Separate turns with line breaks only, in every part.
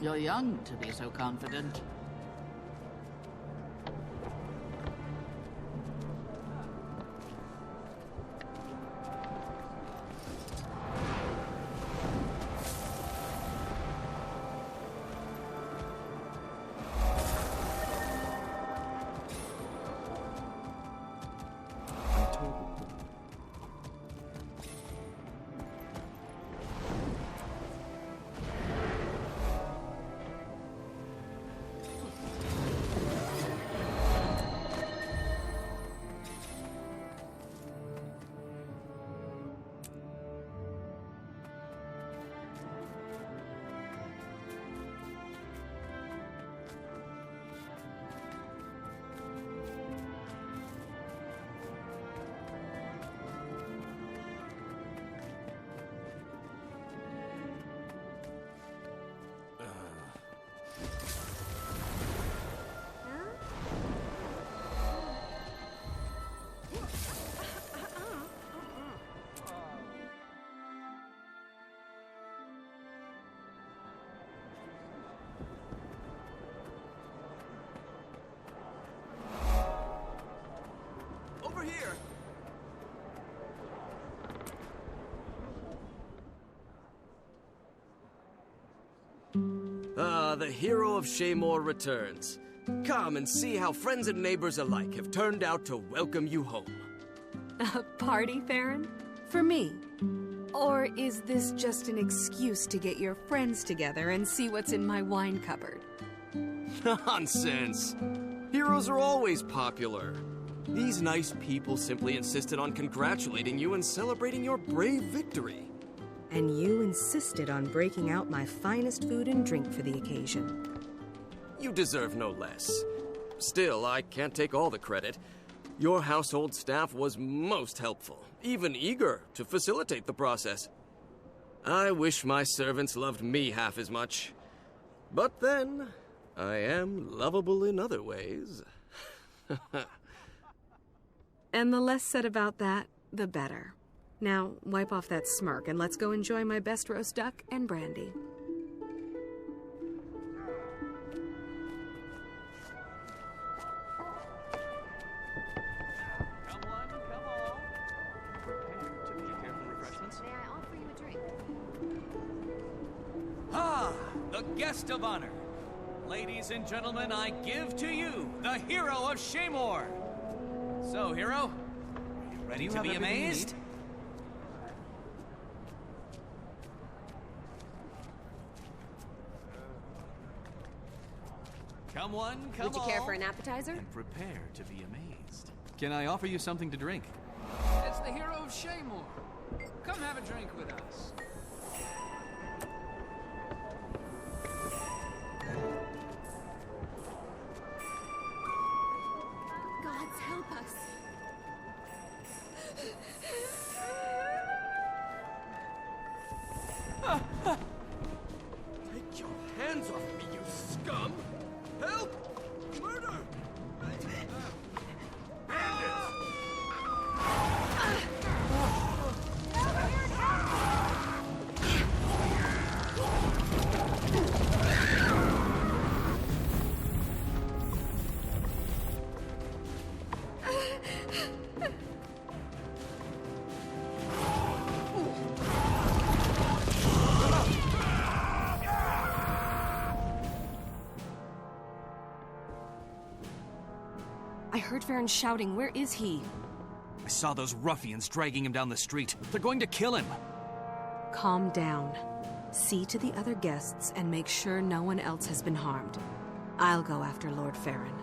You're young to be so confident.
Over here!
Ah, the hero of Shaymore returns. Come and see how friends and neighbors alike have turned out to welcome you home.
A party, Farron? For me? Or is this just an excuse to get your friends together and see what's in my wine cupboard?
Nonsense! Heroes are always popular. These nice people simply insisted on congratulating you and celebrating your brave victory.
And you insisted on breaking out my finest food and drink for the occasion.
You deserve no less. Still, I can't take all the credit. Your household staff was most helpful, even eager to facilitate the process. I wish my servants loved me half as much. But then, I am lovable in other ways.
And the less said about that, the better. Now, wipe off that smirk and let's go enjoy my best roast duck and brandy.
Come on. Prepare to be here for refreshments.
May I offer you a drink?
Ah, the guest of honor. Ladies and gentlemen, I give to you the hero of Shaymore. So, hero, are you ready to be amazed? Come on, come on.
Would you care for an appetizer?
And prepare to be amazed. Can I offer you something to drink?
It's the hero of Shaymore. Come have a drink with us.
Gods help us.
Take your hands off me, you scum! Help! Murder!
I heard Farron shouting. Where is he?
I saw those ruffians dragging him down the street. They're going to kill him.
Calm down. See to the other guests and make sure no one else has been harmed. I'll go after Lord Farron.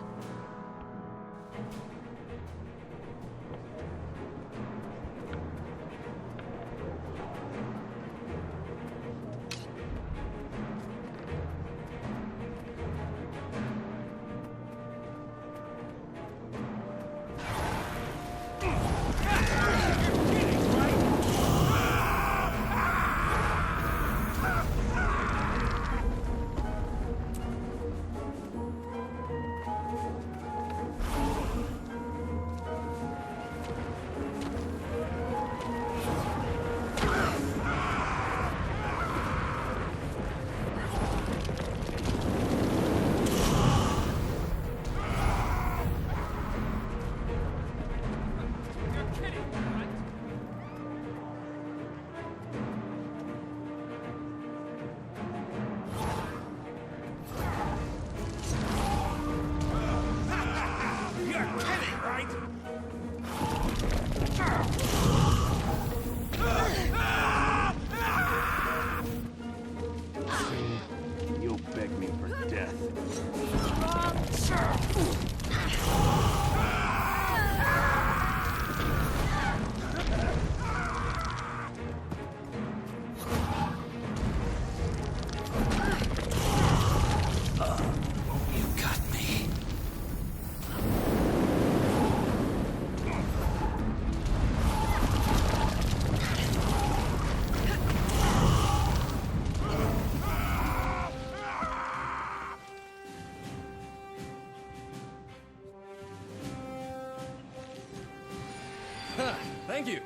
Thank you.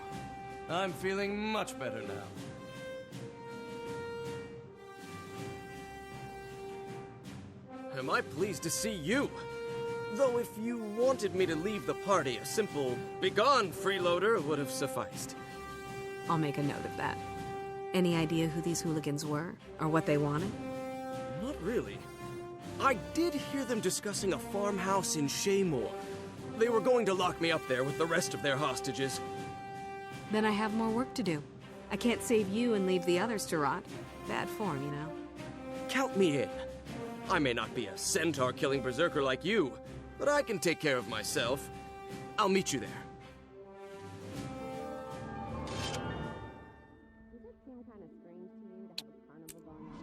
I'm feeling much better now. Am I pleased to see you? Though if you wanted me to leave the party, a simple "begone, freeloader" would have sufficed.
I'll make a note of that. Any idea who these hooligans were, or what they wanted?
Not really. I did hear them discussing a farmhouse in Shaymore. They were going to lock me up there with the rest of their hostages.
Then I have more work to do. I can't save you and leave the others to rot. Bad form, you know.
Count me in. I may not be a centaur-killing berserker like you, but I can take care of myself. I'll meet you there.
Does it seem kind of strange to you to have a carnival going on?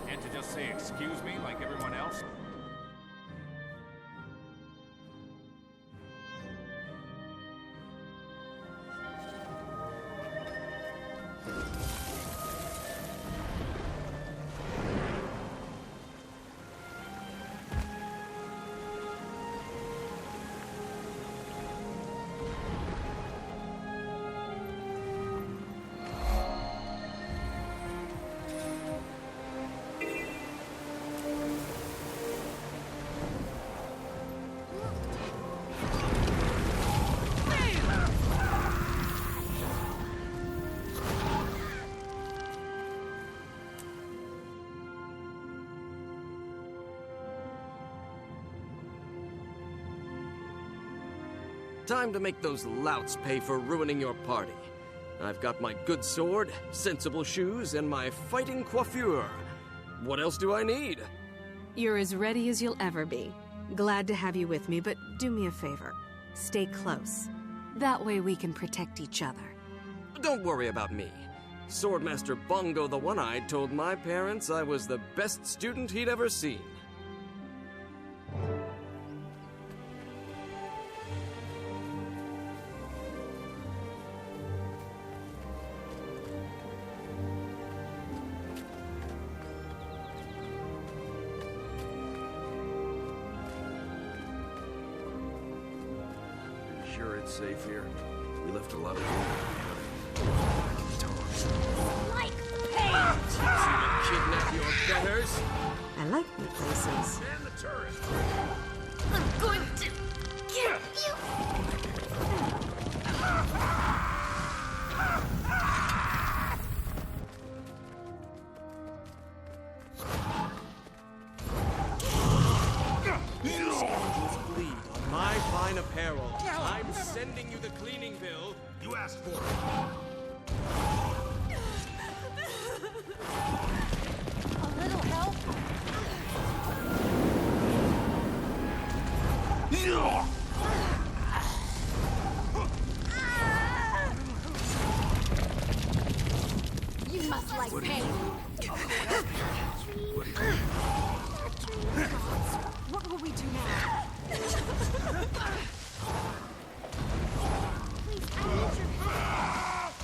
Can't you just say excuse me like everyone else?
Time to make those louts pay for ruining your party. I've got my good sword, sensible shoes, and my fighting coiffure. What else do I need?
You're as ready as you'll ever be. Glad to have you with me, but do me a favor. Stay close. That way we can protect each other.
Don't worry about me. Swordmaster Bongo the One-Eyed told my parents I was the best student he'd ever seen.
Sure it's safe here? We left a lot of
Like
Kidnap your betters?
I like new places.
Man the turret!
I'm going to get you!
Scoundrels bleed on my fine apparel. I'm sending you the cleaning bill.
You asked for it!
A little help? You must like pain. What will we do now? Please, I need your help.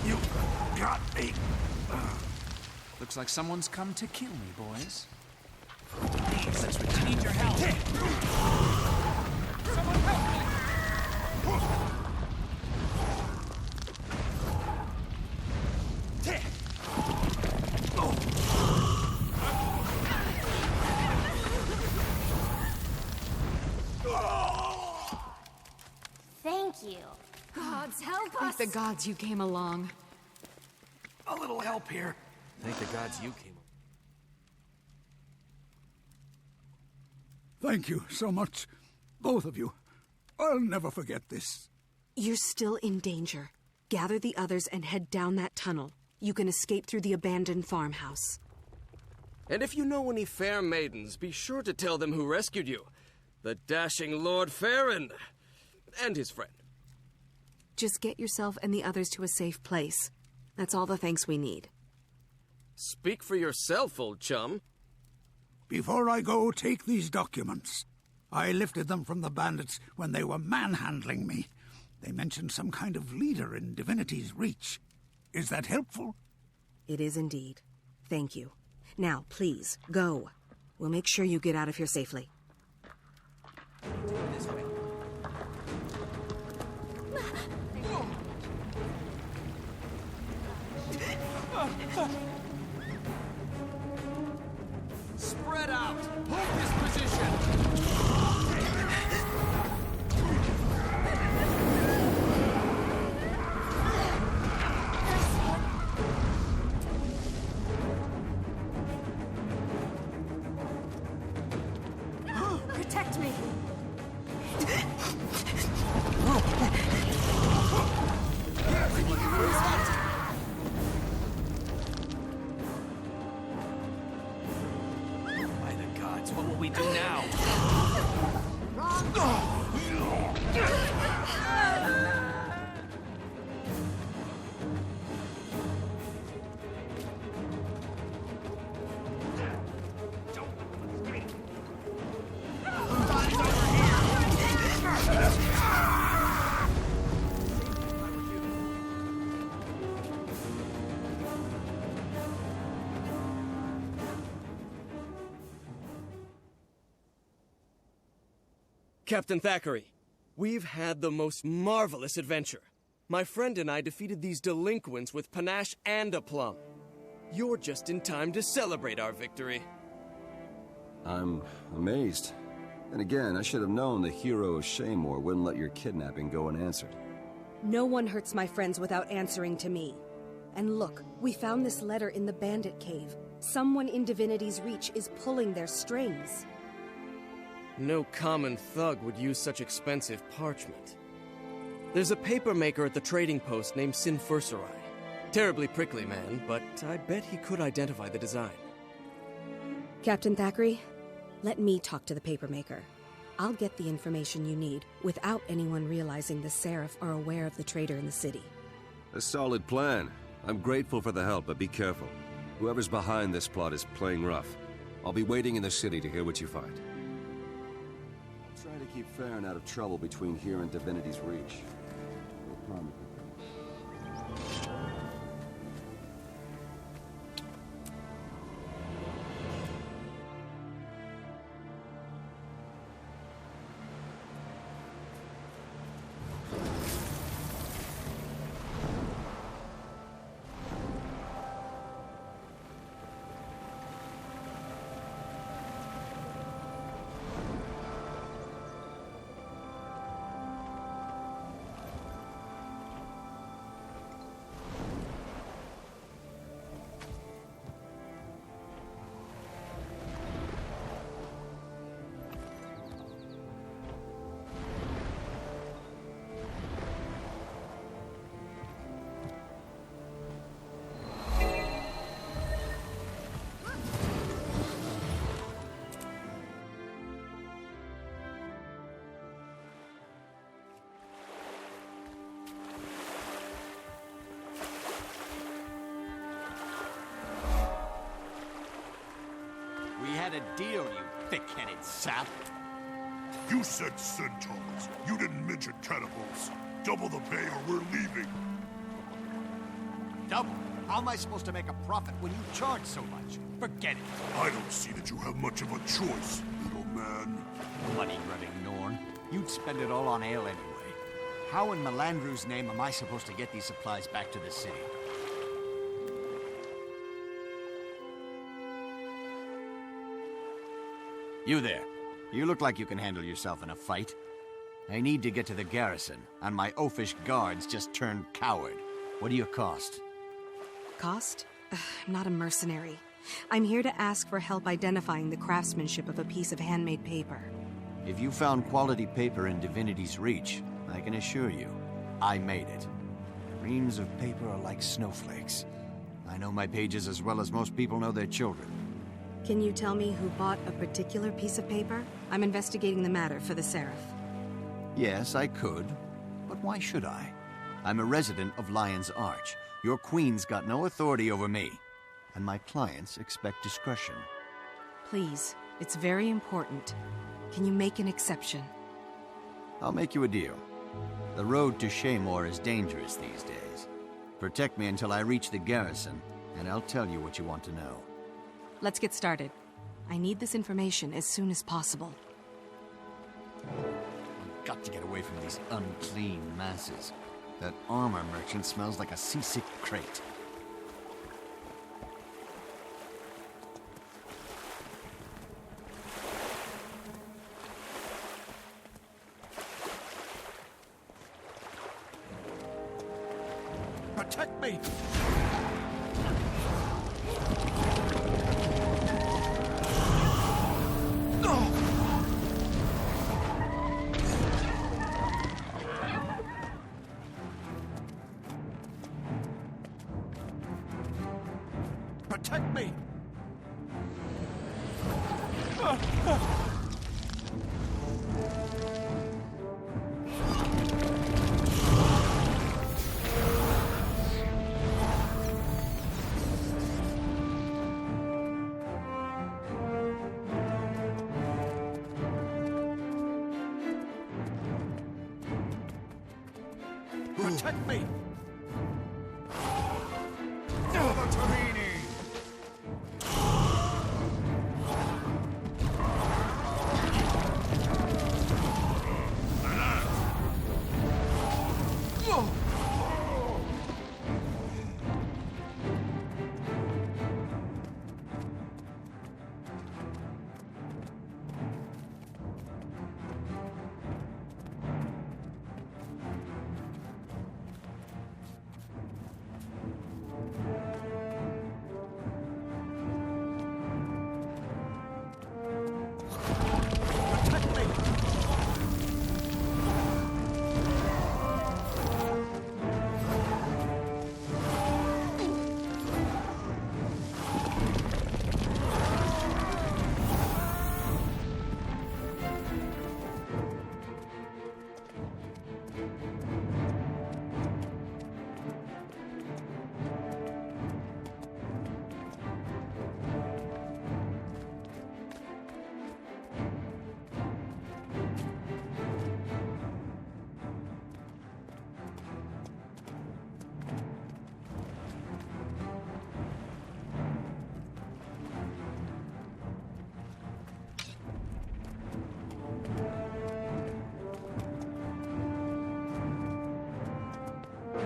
You got me!
Looks like someone's come to kill me, boys.
Please, I need your help. Someone help me!
Thank you. Gods, help us!
Thank the gods you came along.
A little help here.
Thank the gods you came.
Thank you so much, both of you. I'll never forget this.
You're still in danger. Gather the others and head down that tunnel. You can escape through the abandoned farmhouse.
And if you know any fair maidens, be sure to tell them who rescued you. The dashing Lord Farron. And his friend.
Just get yourself and the others to a safe place. That's all the thanks we need.
Speak for yourself, old chum.
Before I go, take these documents. I lifted them from the bandits when they were manhandling me. They mentioned some kind of leader in Divinity's Reach. Is that helpful?
It is indeed. Thank you. Now, please, go. We'll make sure you get out of here safely.
This way. Spread out! Hold this position!
Protect me!
By the gods, what will we do now?
Captain Thackeray, we've had the most marvelous adventure. My friend and I defeated these delinquents with panache and aplomb. You're just in time to celebrate our victory.
I'm amazed. And again, I should have known the hero of Shaymore wouldn't let your kidnapping go unanswered.
No one hurts my friends without answering to me. And look, we found this letter in the bandit cave. Someone in Divinity's Reach is pulling their strings.
No common thug would use such expensive parchment. There's a papermaker at the trading post named Sinfurserai. Terribly prickly man, but I bet he could identify the design.
Captain Thackeray, let me talk to the papermaker. I'll get the information you need without anyone realizing the Seraph are aware of the traitor in the city.
A solid plan. I'm grateful for the help, but be careful. Whoever's behind this plot is playing rough. I'll be waiting in the city to hear what you find. I'll try to keep Farron out of trouble between here and Divinity's Reach. I promise.
We had a deal, you thick-headed sap.
You said centaurs. You didn't mention cannibals. Double the pay or we're leaving.
Double? How am I supposed to make a profit when you charge so much? Forget it.
I don't see that you have much of a choice, little man.
Money-grubbing Norn. You'd spend it all on ale anyway. How in Melandru's name am I supposed to get these supplies back to the city? You there. You look like you can handle yourself in a fight. I need to get to the garrison, and my oafish guards just turned coward. What do you cost?
Cost? I'm not a mercenary. I'm here to ask for help identifying the craftsmanship of a piece of handmade paper.
If you found quality paper in Divinity's Reach, I can assure you, I made it. Reams of paper are like snowflakes. I know my pages as well as most people know their children.
Can you tell me who bought a particular piece of paper? I'm investigating the matter for the Seraph.
Yes, I could. But why should I? I'm a resident of Lion's Arch. Your queen's got no authority over me. and my clients expect discretion.
Please, it's very important. Can you make an exception?
I'll make you a deal. The road to Shaymore is dangerous these days. Protect me until I reach the garrison, and I'll tell you what you want to know.
Let's get started. I need this information as soon as possible.
I've got to get away from these unclean masses. That armor merchant smells like a seasick crate.
Protect me! Protect me! Protect me!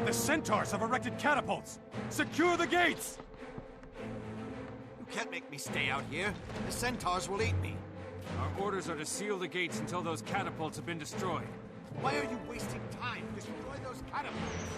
The Centaurs have erected catapults! Secure the gates!
You can't make me stay out here. The Centaurs will eat me.
Our orders are to seal the gates until those catapults have been destroyed.
Why are you wasting time? Destroy those catapults!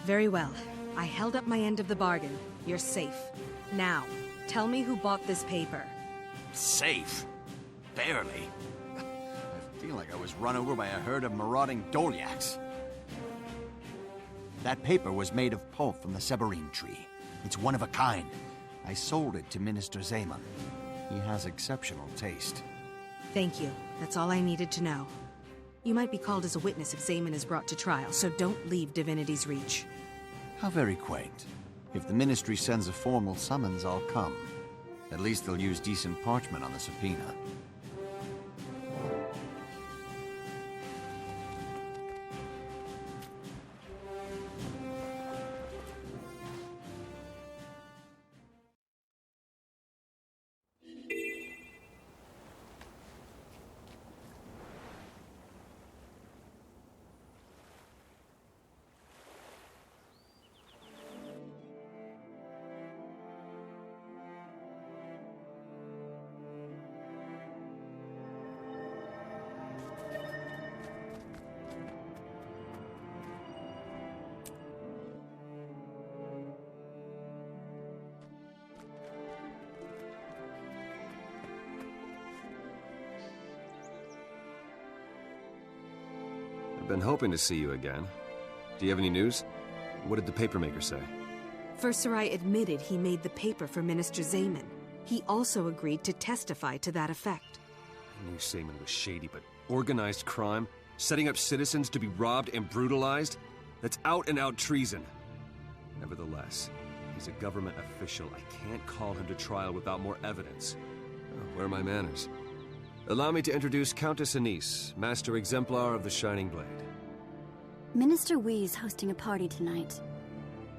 Very well. I held up my end of the bargain. You're safe. Now, tell me who bought this paper.
Safe? Barely. I feel like I was run over by a herd of marauding Dolyaks. That paper was made of pulp from the Severine tree. It's one of a kind. I sold it to Minister Zaman. He has exceptional taste.
Thank you. That's all I needed to know.
You might be called as a witness if Zaman is brought to trial, so don't leave Divinity's reach.
How very quaint. If the Ministry sends a formal summons, I'll come. At least they'll use decent parchment on the subpoena.
I've been hoping to see you again. Do you have any news? What did the papermaker say?
Fursarai admitted he made the paper for Minister Zaman. He also agreed to testify to that effect.
I knew Zaman was shady, but organized crime? Setting up citizens to be robbed and brutalized? That's out-and-out treason. Nevertheless, he's a government official. I can't call him to trial without more evidence. Oh, where are my manners? Allow me to introduce Countess Anise, Master Exemplar of the Shining Blade.
Minister Wee's hosting a party tonight.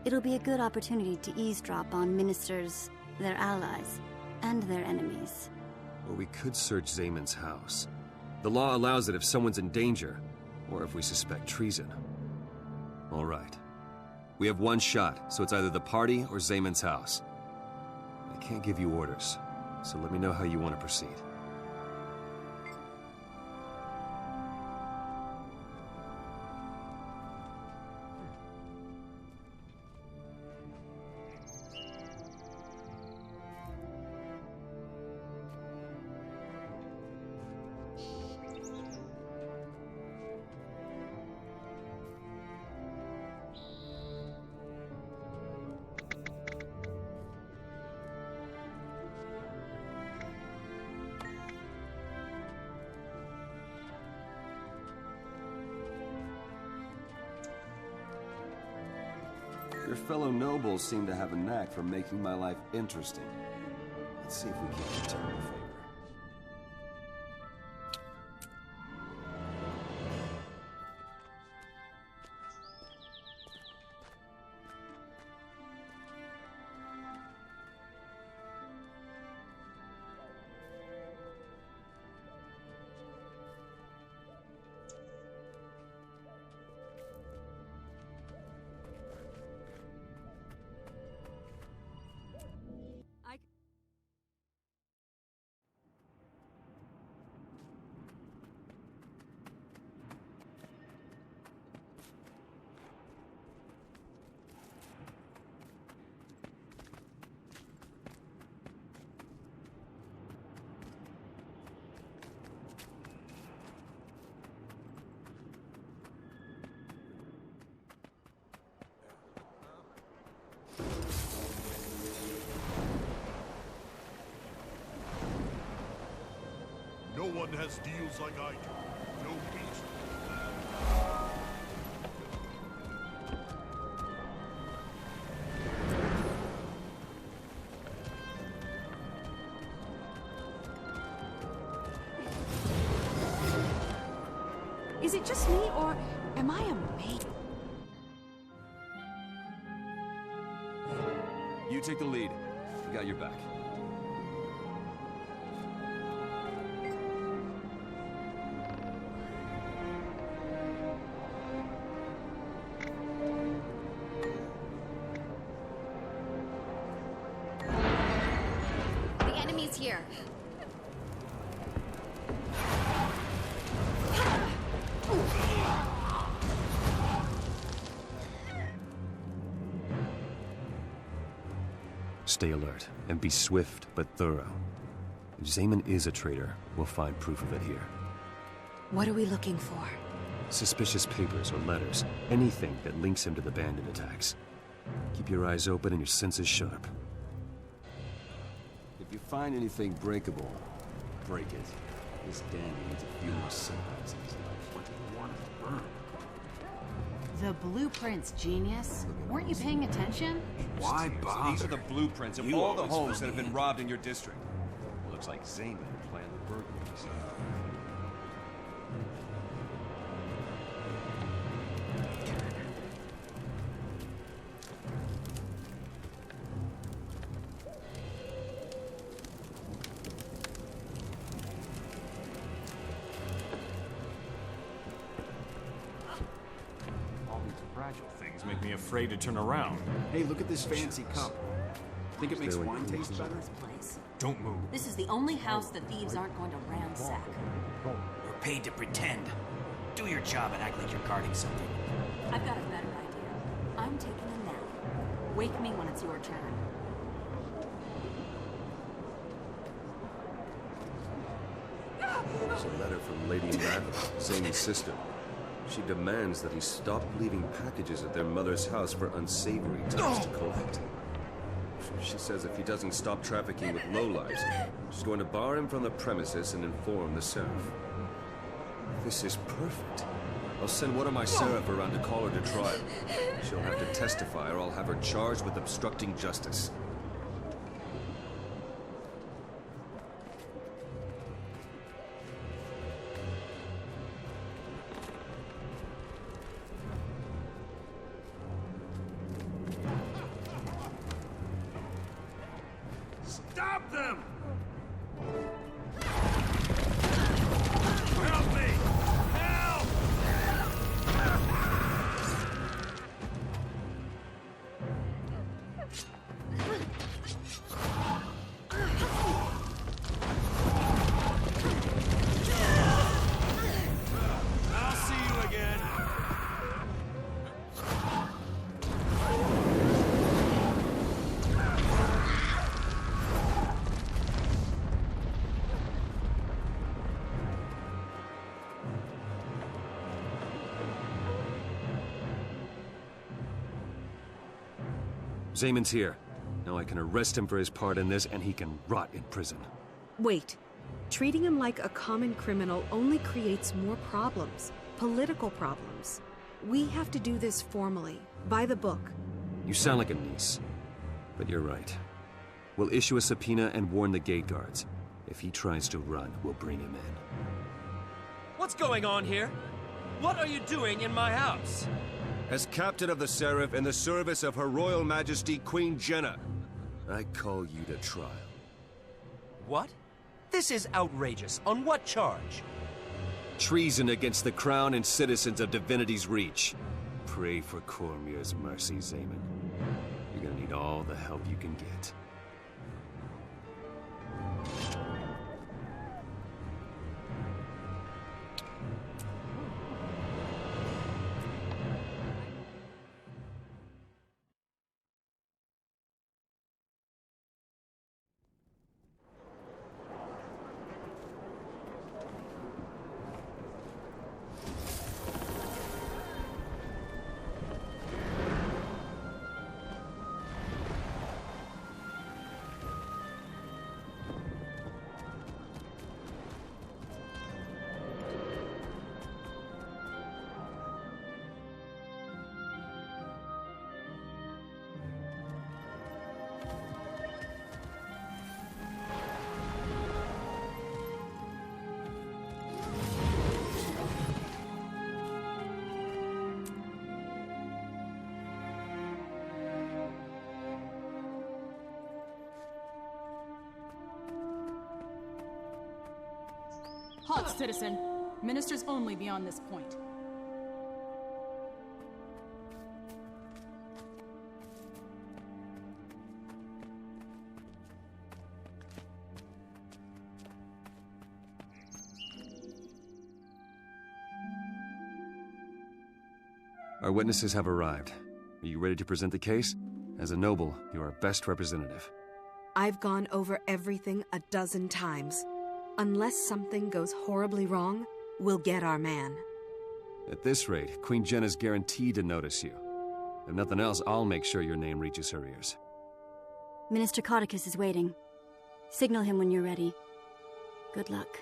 It'll be a good opportunity to eavesdrop on ministers, their allies, and their enemies.
Or we could search Zaman's house. The law allows it if someone's in danger, or if we suspect treason. All right. We have one shot, so it's either the party or Zaman's house. I can't give you orders, so let me know how you want to proceed. Your fellow nobles seem to have a knack for making my life interesting. Let's see if we can return the favor.
No one has deals like I do. No beast.
Is it just me, or am I a maid?
You take the lead. We got your back.
The enemy's here.
Stay alert, and be swift but thorough. If Zaman is a traitor, we'll find proof of it here.
What are we looking for?
Suspicious papers or letters, anything that links him to the bandit attacks. Keep your eyes open and your senses sharp. If you find anything breakable, break it. This dandy needs a few more setbacks in his life.
The blueprint's genius. Weren't you paying attention?
Why bother?
These are the blueprints of all the homes that have been robbed in your district. Looks like Zeman planned the burglaries.
Fragile things make me afraid to turn around.
Hey, look at this fancy cup. Think it makes wine taste better?
Place.
Don't move.
This is the only house the thieves aren't going to ransack.
We're paid to pretend. Do your job and act like you're guarding something.
I've got a better idea. I'm taking a nap. Wake me when it's your turn.
There's a letter from Lady Madeline, Zane's sister. She demands that he stop leaving packages at their mother's house for unsavory types to collect. She says if he doesn't stop trafficking with lowlifes, she's going to bar him from the premises and inform the Seraph. This is perfect. I'll send one of my Seraph around to call her to trial. She'll have to testify or I'll have her charged with obstructing justice.
Stop them! Help me! Help! I'll see you again.
Zaman's here. Now I can arrest him for his part in this, and he can rot in prison.
Wait. Treating him like a common criminal only creates more problems. Political problems. We have to do this formally, by the book.
You sound like a niece. But you're right. We'll issue a subpoena and warn the gate guards. If he tries to run, we'll bring him in.
What's going on here? What are you doing in my house?
As captain of the Seraph in the service of Her Royal Majesty Queen Jenna, I call you to trial.
What? This is outrageous. On what charge?
Treason against the crown and citizens of Divinity's Reach. Pray for Cormier's mercy, Zaman. You're gonna need all the help you can get.
Halt, citizen. Ministers only beyond this point.
Our witnesses have arrived. Are you ready to present the case? As a noble, you are our best representative.
I've gone over everything a dozen times. Unless something goes horribly wrong, we'll get our man.
At this rate, Queen Jenna's guaranteed to notice you. If nothing else, I'll make sure your name reaches her ears.
Minister Codicus is waiting. Signal him when you're ready. Good luck.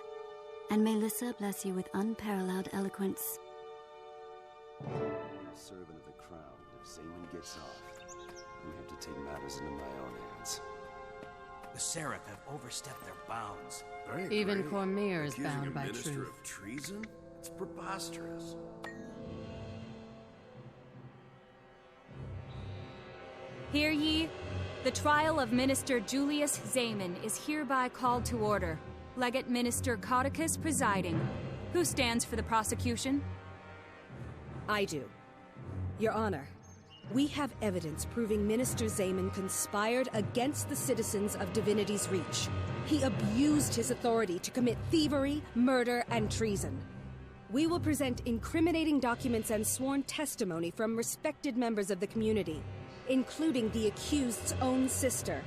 And may Lissa bless you with unparalleled eloquence.
I'm a servant of the crown. If Zaman gets off, I'm going to have to take matters into my own hands.
The Seraph have overstepped their bounds.
Even Cormier is
Accusing
bound
a
by
minister
truth.
of treason? It's preposterous.
Hear ye? The trial of Minister Julius Zaman is hereby called to order. Legate Minister Codicus presiding. Who stands for the prosecution?
I do. Your Honor, we have evidence proving Minister Zaman conspired against the citizens of Divinity's Reach. He abused his authority to commit thievery, murder, and treason. We will present incriminating documents and sworn testimony from respected members of the community, including the accused's own sister.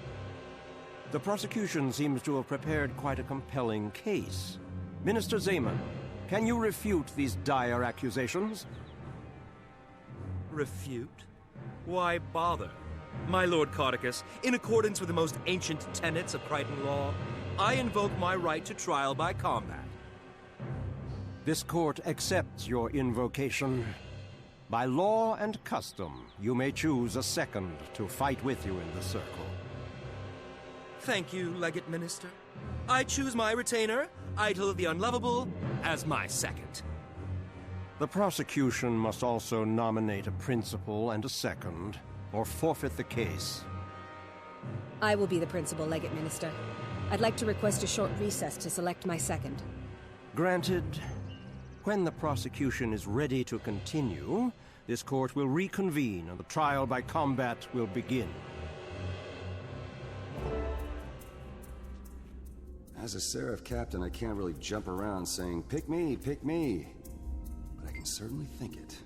The prosecution seems to have prepared quite a compelling case. Minister Zaman, can you refute these dire accusations?
Refute? Why bother? My Lord Codicus, in accordance with the most ancient tenets of Crichton law, I invoke my right to trial by combat.
This court accepts your invocation. By law and custom, you may choose a second to fight with you in the circle.
Thank you, Legate Minister. I choose my retainer, Idol of the Unlovable, as my second.
The prosecution must also nominate a principal and a second, or forfeit the case.
I will be the principal legate minister. I'd like to request a short recess to select my second.
Granted. When the prosecution is ready to continue, this court will reconvene and the trial by combat will begin.
As a Seraph captain, I can't really jump around saying, pick me, but I can certainly think it.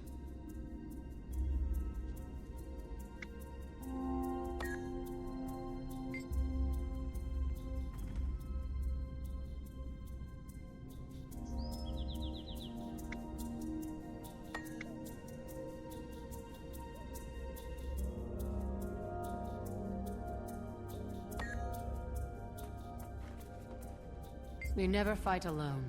We never fight alone.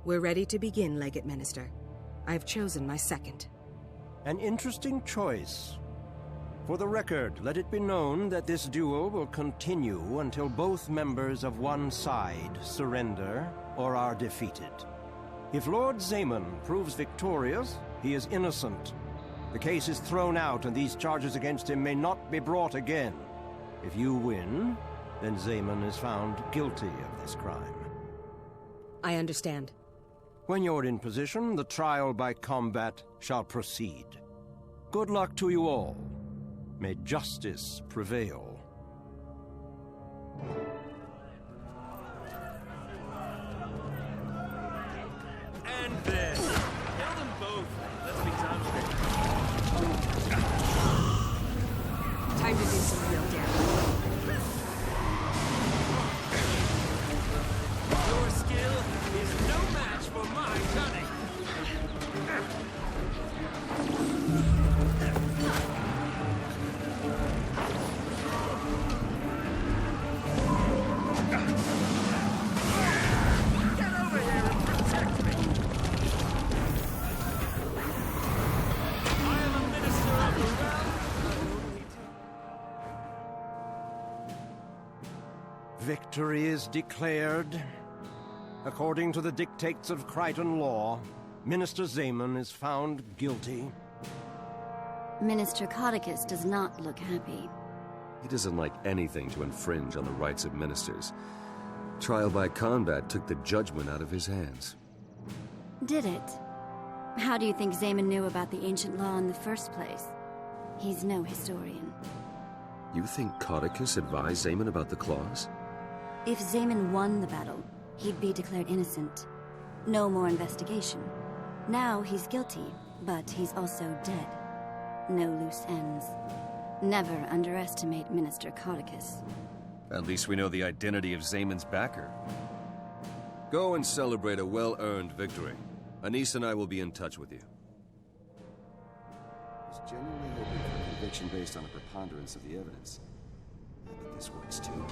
We're ready to begin, Legate Minister. I've chosen my second.
An interesting choice. For the record, let it be known that this duel will continue until both members of one side surrender or are defeated. If Lord Zaman proves victorious, he is innocent. The case is thrown out and these charges against him may not be brought again. If you win, then Zaman is found guilty of this crime.
I understand.
When you're in position, the trial by combat shall proceed. Good luck to you all. May justice prevail.
And this. Kill them both. Let's be done with it.
Time to do some real damage.
Your skill is no match for my cunning. Get over here and protect me. I am a minister of the realm.
Victory is declared. According to the dictates of Crichton law, Minister Zaman is found guilty.
Minister Codicus does not look happy.
He doesn't like anything to infringe on the rights of ministers. Trial by combat took the judgment out of his hands.
Did it? How do you think Zaman knew about the ancient law in the first place? He's no historian.
You think Codicus advised Zaman about the clause?
If Zaman won the battle, he'd be declared innocent. No more investigation. Now he's guilty, but he's also dead. No loose ends. Never underestimate Minister Codicus.
At least we know the identity of Zaman's backer. Go and celebrate a well-earned victory. Anise and I will be in touch with you. I was genuinely hoping for a conviction based on a preponderance of the evidence. I bet this works too.